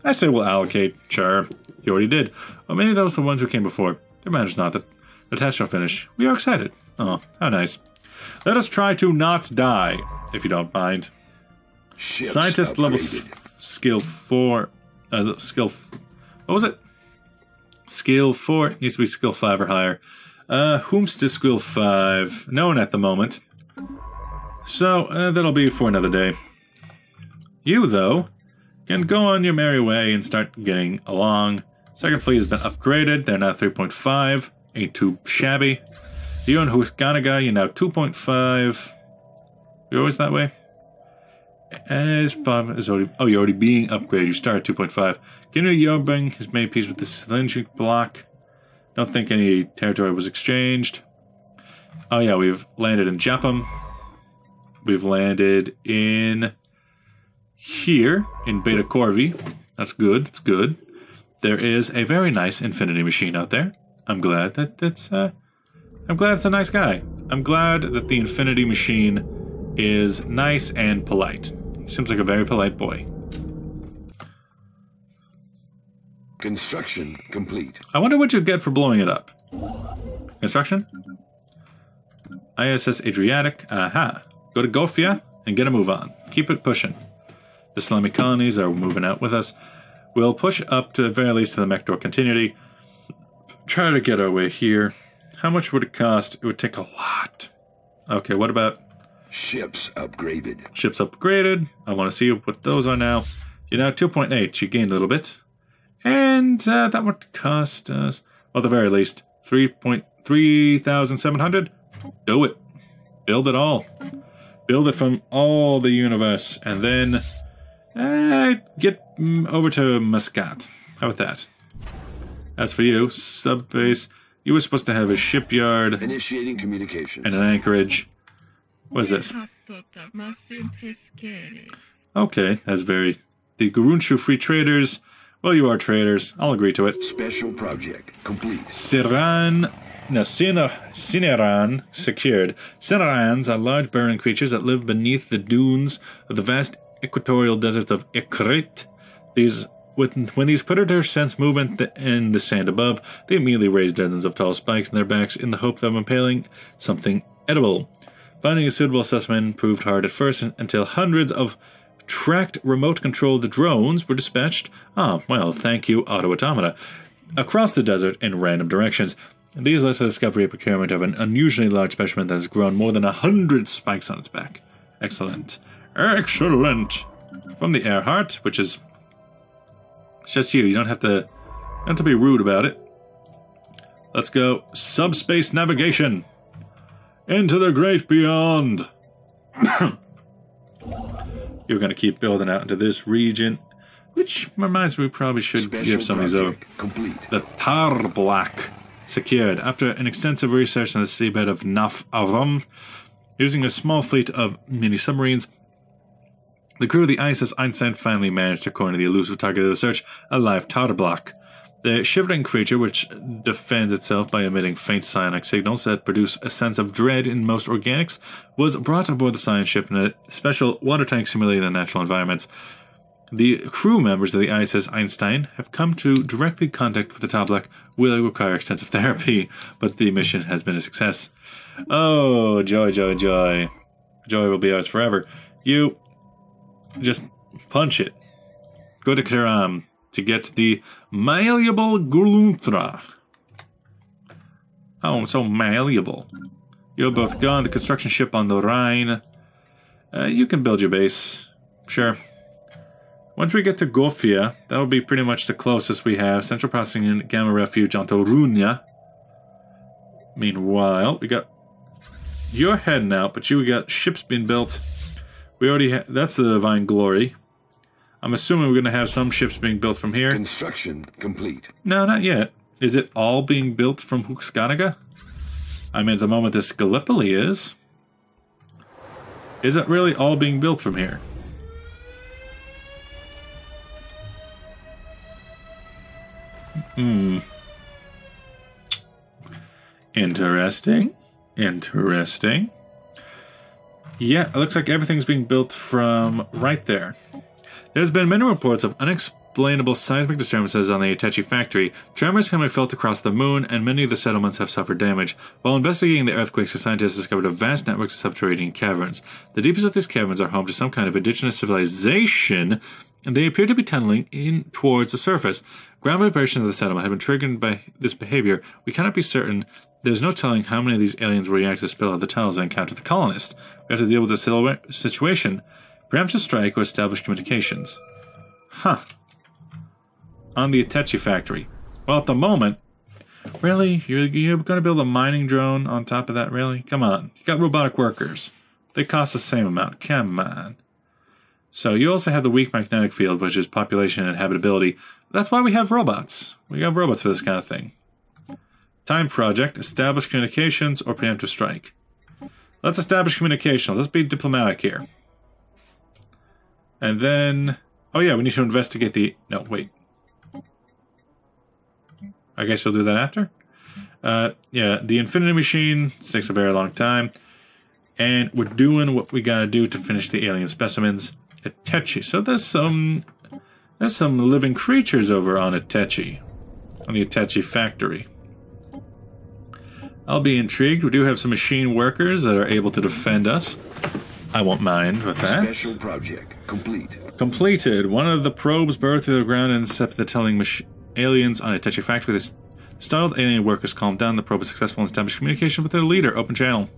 I say we'll allocate. Sure. You already did. Or maybe that was the ones who came before. It matters not. The test shall finish. We are excited. Oh, how nice. Let us try to not die, if you don't mind. Ships Scientist level skill 4... what was it? Skill 4 needs to be skill 5 or higher. Whom's to skill 5? No one at the moment. So, that'll be for another day. You, though, can go on your merry way and start getting along. Second fleet has been upgraded. They're now 3.5. Ain't too shabby. You and Huskanaga, you're now 2.5. You're always that way? You're already being upgraded. You start at 2.5. Ginu Yobeng has made peace with the cylindric block. Don't think any territory was exchanged. Oh yeah, we've landed in Japam. We've landed in here in Beta Corvi. That's good. That's good. There is a very nice Infinity machine out there. I'm glad that it's a nice guy. I'm glad that the Infinity machine is nice and polite. He seems like a very polite boy. Construction complete. I wonder what you get for blowing it up. Construction? ISS Adriatic. Aha. Go to Gofia and get a move on. Keep it pushing. The Celimy Colonies are moving out with us. We'll push up to the very least to the Mector continuity. Try to get our way here. How much would it cost? It would take a lot. Okay, what about... Ships upgraded. Ships upgraded. I want to see what those are now. You're now 2.8. You gained a little bit. And that would cost us, well, at the very least, 3,700. Do it. Build it all. Build it from all the universe. And then get over to Muscat. How about that? As for you, subbase, you were supposed to have a shipyard. Initiating communications. And an anchorage. What is this? Okay, that's very... The Gurunshu Free Traders. Well, you are traders. I'll agree to it. Special project complete. Cineran secured. Cinerans are large burrowing creatures that live beneath the dunes of the vast equatorial deserts of Ikrit. When these predators sense movement in the sand above, they immediately raise dozens of tall spikes in their backs in the hope of impaling something edible. Finding a suitable specimen proved hard at first until hundreds of tracked remote-controlled drones were dispatched, well, thank you, auto-automata, across the desert in random directions. These led to the discovery and procurement of an unusually large specimen that has grown more than 100 spikes on its back. Excellent. Excellent! From the Earhart, which is... It's just you. You don't have to be rude about it. Let's go. Subspace navigation. Into the great beyond. You're going to keep building out into this region, which reminds me we probably should give some of these over. The Tarblack secured. After an extensive research on the seabed of Naf Aram, using a small fleet of mini-submarines, the crew of the ISS Einstein finally managed to corner the elusive target of the search, a live Tarblack. The shivering creature, which defends itself by emitting faint psionic signals that produce a sense of dread in most organics, was brought aboard the science ship in a special water tank simulated in natural environments. The crew members of the ISS Einstein have come to directly contact with the Tarblack will require extensive therapy, but the mission has been a success. Oh, joy, joy, joy. Joy will be ours forever. You just punch it. Go to Terran to get the malleable Gulunthra. Oh, so malleable. You're both gone. The construction ship on the Rhine. You can build your base. Sure. Once we get to Gofia, that will be pretty much the closest we have. Central Processing Unit, Gamma Refuge on Torunia. Meanwhile, we got... You're heading out, but you got ships being built. We already have... That's the Divine Glory. I'm assuming we're going to have some ships being built from here. Construction complete. No, not yet. Is it all being built from Huxkanaga? I mean, at the moment, this Gallipoli is. Is it really all being built from here? Interesting. Interesting. Yeah, it looks like everything's being built from right there. There's been many reports of unexplainable seismic disturbances on the Itachi factory. Tremors can be felt across the moon, and many of the settlements have suffered damage. While investigating the earthquakes, scientists discovered a vast network of subterranean caverns. The deepest of these caverns are home to some kind of indigenous civilization, and they appear to be tunneling in towards the surface. Ground vibrations of the settlement have been triggered by this behavior. We cannot be certain. There's no telling how many of these aliens will react to the spill of the tunnels and encounter the colonists. We have to deal with the situation. Perhaps to strike or establish communications. Huh. On the Itachi factory. Well, at the moment... Really? You're going to build a mining drone on top of that, really? Come on. You got robotic workers. They cost the same amount. Come on. So you also have the weak magnetic field, which is population and habitability. That's why we have robots. We have robots for this kind of thing. Time project. Establish communications or preemptive strike. Let's establish communication. Let's be diplomatic here. And then... Oh yeah, we need to investigate the... No, wait. I guess we'll do that after? Yeah, the Infinity Machine. This takes a very long time. And we're doing what we gotta do to finish the alien specimens. Atechi. So there's some living creatures over on Atechi. On the Atechi factory. I'll be intrigued. We do have some machine workers that are able to defend us. I won't mind with that. Special project complete. Completed. One of the probes burrowed through the ground and intercepted the telling aliens on Atechi factory. The startled alien workers calmed down. The probe was successful in establishing communication with their leader. Open channel.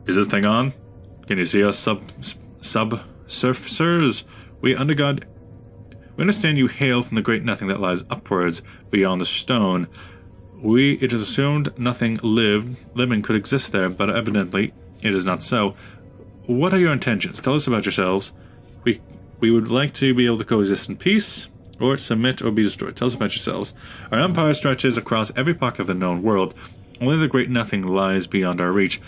Is this thing on? Can you see us, sub-surfers? We understand you hail from the great nothing that lies upwards beyond the stone. It is assumed nothing living could exist there, but evidently it is not so. What are your intentions? Tell us about yourselves. We would like to be able to coexist in peace, or submit or be destroyed. Tell us about yourselves. Our empire stretches across every pocket of the known world. Only the great nothing lies beyond our reach.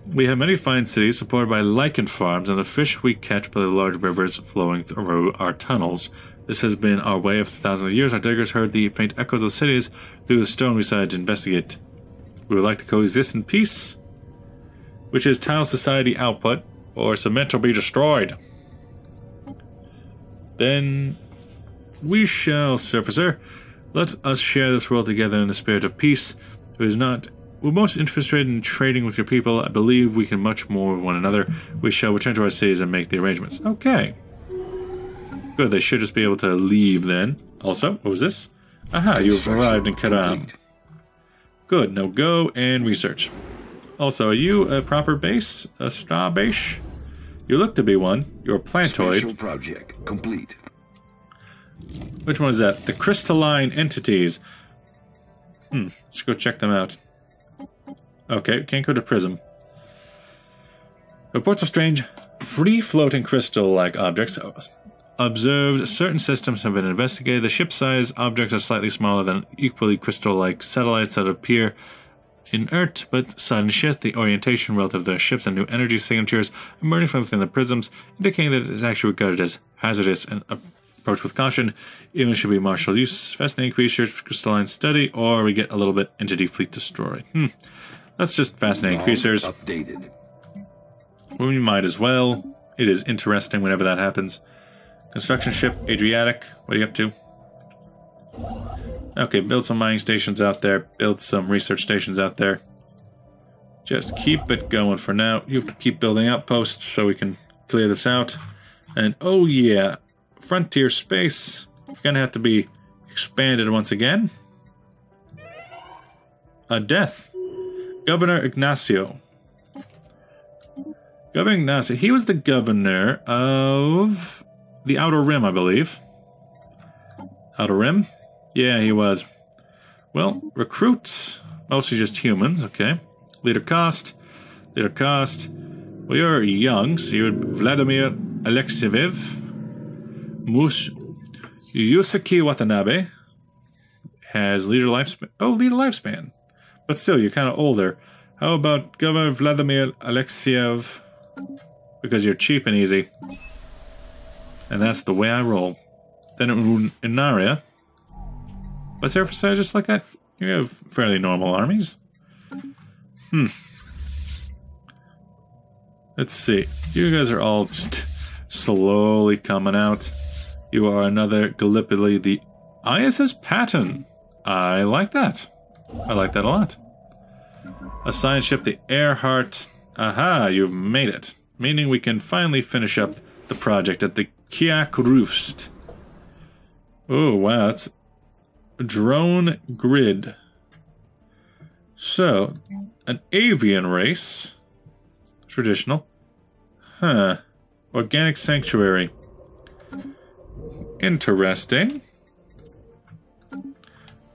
We have many fine cities supported by lichen farms and the fish we catch by the large rivers flowing through our tunnels. This has been our way of thousands of years. Our diggers heard the faint echoes of cities through the stone. We decided to investigate. We would like to coexist in peace, which is tile society output, or submit or be destroyed. Then we shall, surfacer. Let us share this world together in the spirit of peace. We're most interested in trading with your people. I believe we can much more with one another. We shall return to our cities and make the arrangements. Okay. Good, they should just be able to leave then. Also, what was this? Aha, you have arrived in Terran. Good, now go and research. Also, are you a proper base? A star base? You look to be one. You're a plantoid. Special project complete. Which one is that? The crystalline entities. Let's go check them out. Okay, can't go to Prism. Reports of strange, free-floating crystal-like objects observed. Certain systems have been investigated. The ship-sized objects are slightly smaller than equally crystal-like satellites that appear inert but sudden shift. The orientation relative to their ships and new energy signatures emerging from within the prisms, indicating that it is actually regarded as hazardous and approach with caution. Even should be martial use. Fascinating creatures for crystalline study, or we get a little bit entity fleet destroy. That's just fascinating creatures. Updated. We might as well. It is interesting whenever that happens. Construction ship, Adriatic. What are you up to? Okay, build some mining stations out there. Build some research stations out there. Just keep it going for now. You keep building outposts so we can clear this out. And oh yeah, frontier space. Gonna have to be expanded once again. A death. Governor Ignacio. Governor Ignacio. He was the governor of the Outer Rim, I believe. Outer Rim? Yeah, he was. Well, recruit. Mostly just humans, okay. Leader cost. Leader cost. Well, you're young, so you're Vladimir Alexiev. Yusaki Watanabe has leader lifespan. Oh, leader lifespan. But still, you're kind of older. How about Governor Vladimir Alexiev? Because you're cheap and easy. And that's the way I roll. Then Inaria. What's there for say just like that? You have fairly normal armies. Let's see. You guys are all just slowly coming out. You are another Gallipoli, the ISS Patton. I like that. I like that a lot. A science ship, the Earhart. Aha, you've made it. Meaning we can finally finish up the project at the Kiak Roost. Oh, wow, that's a drone grid. So, an avian race. Traditional. Huh. Organic sanctuary. Interesting.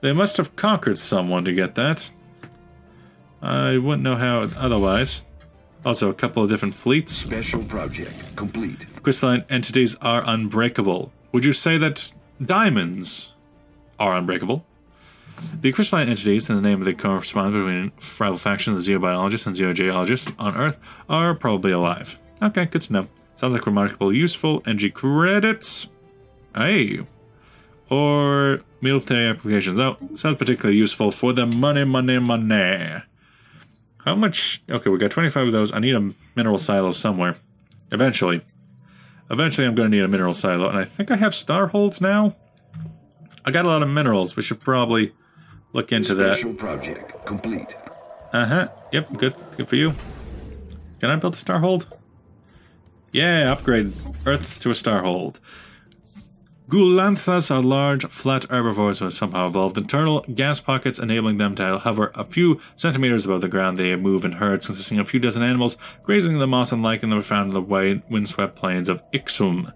They must have conquered someone to get that. I wouldn't know how otherwise. Also, a couple of different fleets. Special project complete. Crystalline entities are unbreakable. Would you say that diamonds are unbreakable? The crystalline entities, in the name of the correspondence between rival factions, the xenobiologists and xenogeologists on Earth, are probably alive. Okay, good to know. Sounds like remarkably useful. NG credits. Hey. Or military applications. Oh, sounds particularly useful for the money. How much? Okay, we got 25 of those. I need a mineral silo somewhere. Eventually, I'm going to need a mineral silo. And I think I have starholds now. I got a lot of minerals. We should probably look into that. Special project complete. Yep, good. Good for you. Can I build a starhold? Yeah, upgrade Earth to a starhold. Gulanthas are large, flat herbivores who have somehow evolved internal gas pockets, enabling them to hover a few centimeters above the ground. They move in herds consisting of a few dozen animals, grazing the moss and lichen that were found in the windswept plains of Ixum.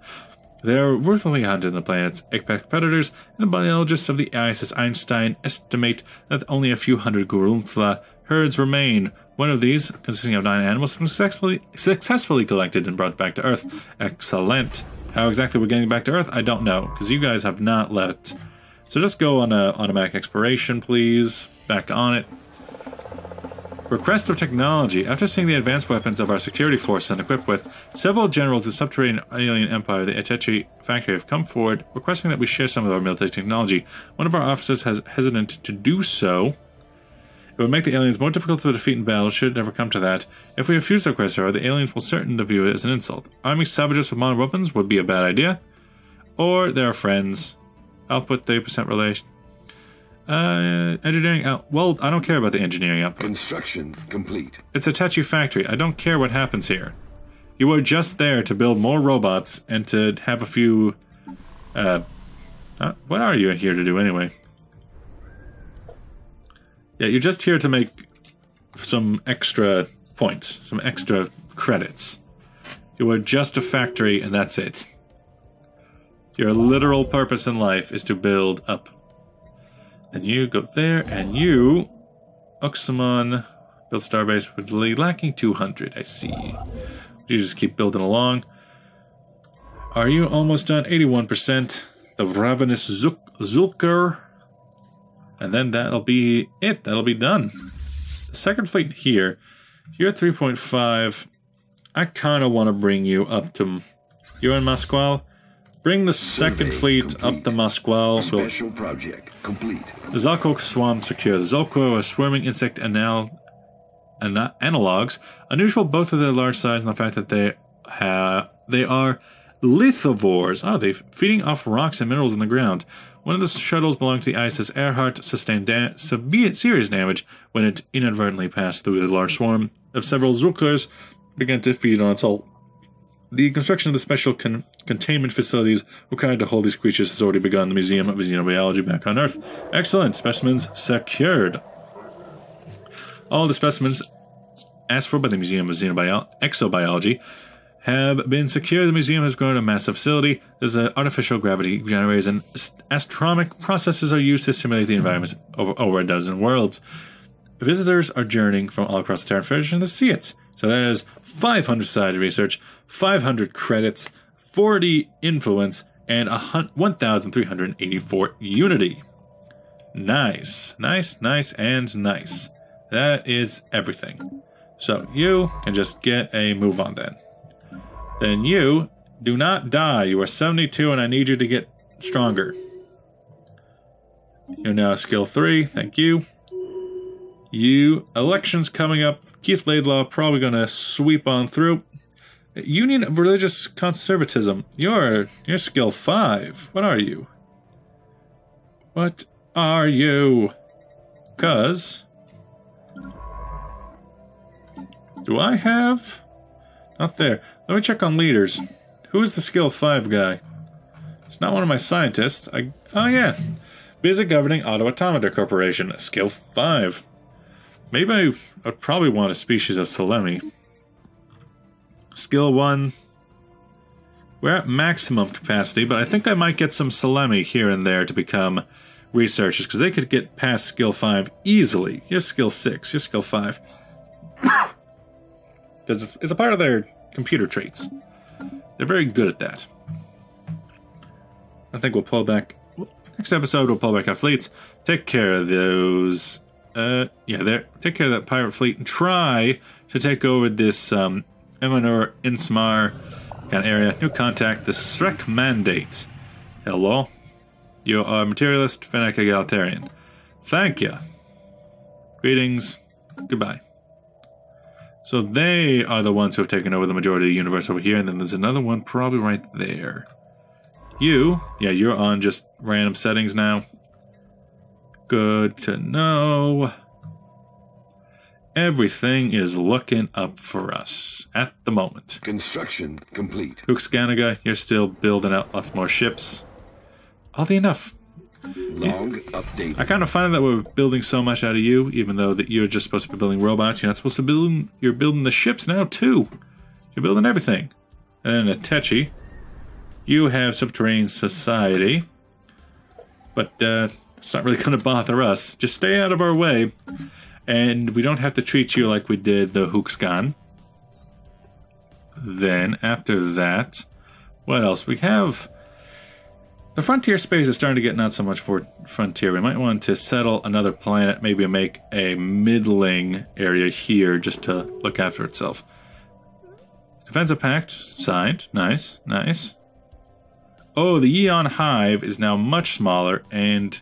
They are ruthlessly hunted in the planet's apex predators, and the biologists of the ISS Einstein estimate that only a few hundred Gulanthla herds remain. One of these, consisting of 9 animals, was successfully collected and brought back to Earth. Excellent. How exactly we're getting back to Earth, I don't know, because you guys have not left. So just go on a automatic exploration, please. Back on it. Request of technology. After seeing the advanced weapons of our security force and equipped with, several generals of the subterranean alien empire, the Atechi factory, have come forward, requesting that we share some of our military technology. One of our officers has hesitant to do so. It would make the aliens more difficult to defeat in battle should it ever come to that. If we refuse to request her, the aliens will certainly view it as an insult. Arming savages with modern weapons would be a bad idea. Or they're friends. Output 30% relation. Engineering out. Well, I don't care about the engineering output. Construction complete. It's a Tetchy factory. I don't care what happens here. You were just there to build more robots and to have a few... what are you here to do anyway? Yeah, you're just here to make some extra points, some extra credits. You are just a factory and that's it. Your literal purpose in life is to build up. Then you go there and you, Oxamon, build starbase with lacking 200, I see. You just keep building along. Are you almost done? 81%. The Ravenous Zulker. And then that'll be it. That'll be done. The second fleet here, you're 3.5. I kind of want to bring you up to... You're in Mosqual? Bring the second fleet up to Mosqual. Special project complete. The Zolko swarm secure. The Zolko are swarming insect analogs, unusual both of their large size and the fact that they are lithivores. Oh, they're feeding off rocks and minerals in the ground. One of the shuttles belonging to the ISS Earhart sustained serious damage when it inadvertently passed through a large swarm of several Zulkers began to feed on its hull. The construction of the special containment facilities required to hold these creatures has already begun. The Museum of Xenobiology back on Earth. Excellent. Specimens secured. All the specimens asked for by the Museum of Exobiology have been secured. The museum has grown a massive facility. There's an artificial gravity generators and astronomic processors are used to simulate the environments over a dozen worlds. Visitors are journeying from all across the Terran Federation to see it. So that is 500 sided research, 500 credits, 40 influence, and 1,384 unity. Nice, nice, nice, and nice. That is everything. So you can just get a move on then. Then you do not die. You are 72 and I need you to get stronger. You're now skill 3. Thank you. Elections coming up. Keith Laidlaw probably going to sweep on through. Union of Religious Conservatism. You're skill 5. What are you? What are you? 'Cause... Do I have... Not there. Let me check on leaders. Who is the skill 5 guy? It's not one of my scientists. Oh yeah. Busy governing Auto Automata Corporation. Skill 5. Maybe I would probably want a species of Celimy. Skill 1. We're at maximum capacity, but I think I might get some Celimy here and there to become researchers, because they could get past skill 5 easily. You're skill 6. You're skill 5. Because it's a part of their computer traits. They're very good at that. I think we'll pull back. Next episode, we'll pull back our fleets, take care of those, take care of that pirate fleet, and try to take over this, Emanur, Insmar kind of area. New contact, the Shrek Mandate. Hello? You are materialist, Fennec egalitarian. Thank you. Greetings. Goodbye. So they are the ones who have taken over the majority of the universe over here, and then there's another one probably right there. You, you're on just random settings now. Good to know. Everything is looking up for us at the moment. Construction complete. Huxganiga, you're still building out lots more ships. Oddly enough. Log update. I kind of find that we're building so much out of you, even though that you're just supposed to be building robots. You're not supposed to build. You're building the ships now too. You're building everything. And then Atechi, you have subterranean society, but it's not really going to bother us. Just stay out of our way, and we don't have to treat you like we did the Huxgan. Then after that, what else we have? The frontier space is starting to get not so much for frontier. We might want to settle another planet, maybe make a middling area here just to look after itself. Defensive pact signed. Nice, nice. Oh, the Eon Hive is now much smaller, and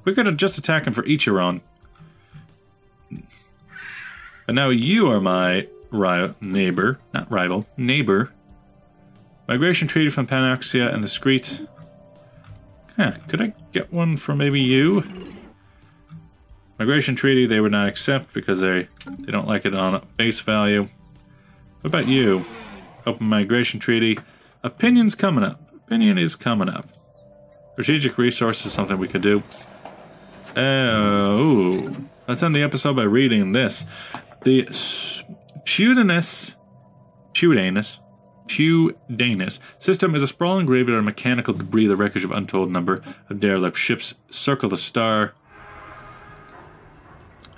we're going to just attack him for Ichiron. But now you are my neighbor, not rival, neighbor. Migration treaty from Panaxia and the Screet. Huh, could I get one for maybe you? Migration treaty they would not accept because they don't like it on base value. What about you? Open migration treaty. Opinion's coming up. Opinion is coming up. Strategic resource is something we could do. Oh, let's end the episode by reading this. The Pudanus system is a sprawling graveyard of mechanical debris. The wreckage of untold number of derelict ships circle the star.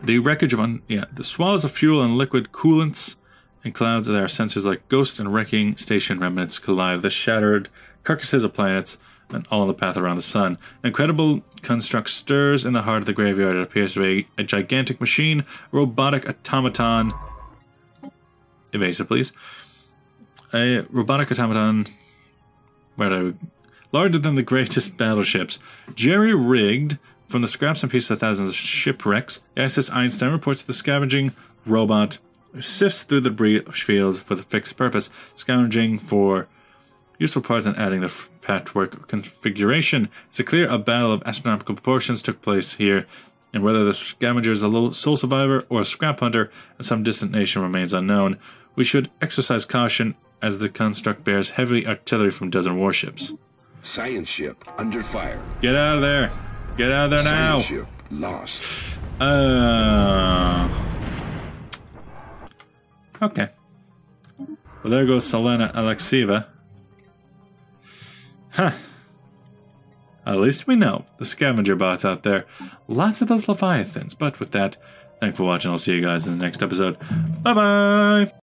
The wreckage of the swallows of fuel and liquid coolants and clouds that are sensors like ghost and wrecking station remnants collide with the shattered carcasses of planets and all in the path around the sun. An incredible construct stirs in the heart of the graveyard. It appears to be a gigantic machine, a robotic automaton. Evasive, please. A robotic automaton, larger than the greatest battleships, jerry-rigged from the scraps and pieces of thousands of shipwrecks. The ISS Einstein reports that the scavenging robot sifts through the debris fields for the fixed purpose, scavenging for useful parts and adding the patchwork configuration. It's clear a battle of astronomical proportions took place here, and whether the scavenger is a sole survivor or a scrap hunter in some distant nation remains unknown. We should exercise caution as the construct bears heavy artillery from dozen warships. Science ship under fire. Get out of there. Get out of there now. Science ship lost. Okay. Well, there goes Selena Alexieva. Huh. At least we know. The scavenger bots out there. Lots of those Leviathans. But with that, thanks for watching. I'll see you guys in the next episode. Bye-bye.